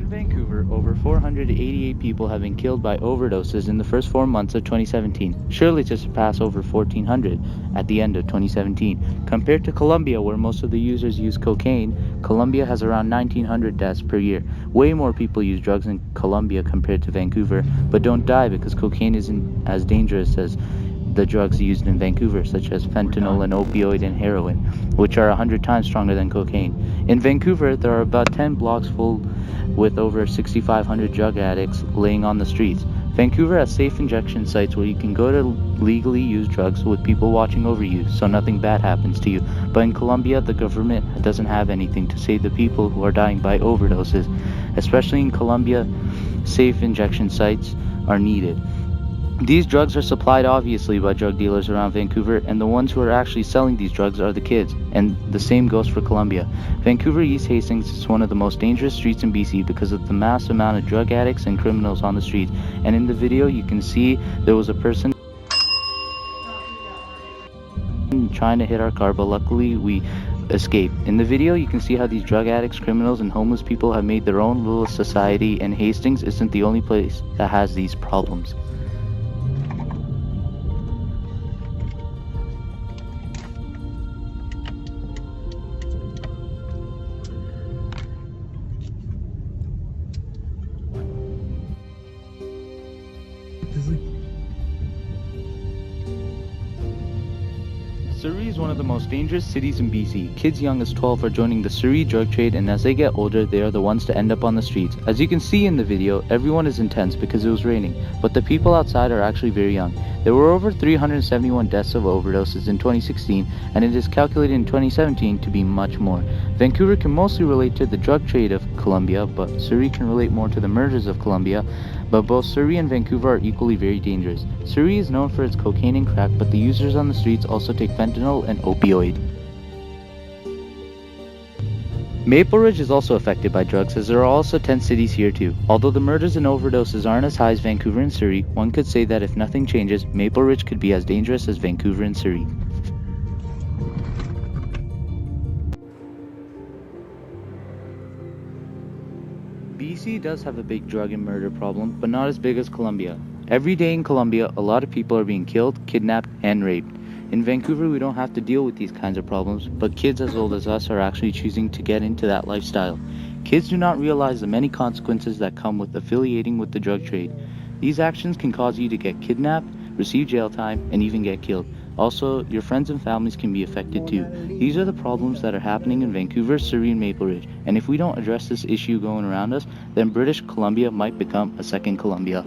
In Vancouver, over 488 people have been killed by overdoses in the first 4 months of 2017, surely to surpass over 1,400 at the end of 2017. Compared to Colombia, where most of the users use cocaine, Colombia has around 1,900 deaths per year. Way more people use drugs in Colombia compared to Vancouver, but don't die because cocaine isn't as dangerous as the drugs used in Vancouver, such as fentanyl and opioid and heroin, which are 100 times stronger than cocaine. In Vancouver, there are about 10 blocks full with over 6,500 drug addicts laying on the streets. Vancouver has safe injection sites where you can go to legally use drugs with people watching over you so nothing bad happens to you. But in Colombia, the government doesn't have anything to save the people who are dying by overdoses. Especially in Colombia, safe injection sites are needed. These drugs are supplied obviously by drug dealers around Vancouver, and the ones who are actually selling these drugs are the kids, and the same goes for Colombia. Vancouver East Hastings is one of the most dangerous streets in BC because of the mass amount of drug addicts and criminals on the streets, and in the video you can see there was a person trying to hit our car, but luckily we escaped. In the video you can see how these drug addicts, criminals, and homeless people have made their own little society, and Hastings isn't the only place that has these problems. Surrey is one of the most dangerous cities in BC. Kids young as 12 are joining the Surrey drug trade, and as they get older, they are the ones to end up on the streets. As you can see in the video, everyone is intense because it was raining, but the people outside are actually very young. There were over 371 deaths of overdoses in 2016, and it is calculated in 2017 to be much more. Vancouver can mostly relate to the drug trade of Colombia, but Surrey can relate more to the murders of Colombia. But both Surrey and Vancouver are equally very dangerous. Surrey is known for its cocaine and crack, but the users on the streets also take fentanyl and opioid. Maple Ridge is also affected by drugs, as there are also 10 cities here too. Although the murders and overdoses aren't as high as Vancouver and Surrey, one could say that if nothing changes, Maple Ridge could be as dangerous as Vancouver and Surrey. BC does have a big drug and murder problem, but not as big as Colombia. Every day in Colombia, a lot of people are being killed, kidnapped, and raped. In Vancouver, we don't have to deal with these kinds of problems, but kids as old as us are actually choosing to get into that lifestyle. Kids do not realize the many consequences that come with affiliating with the drug trade. These actions can cause you to get kidnapped, receive jail time, and even get killed. Also, your friends and families can be affected too. These are the problems that are happening in Vancouver, Surrey, and Maple Ridge. And if we don't address this issue going around us, then British Columbia might become a second Colombia.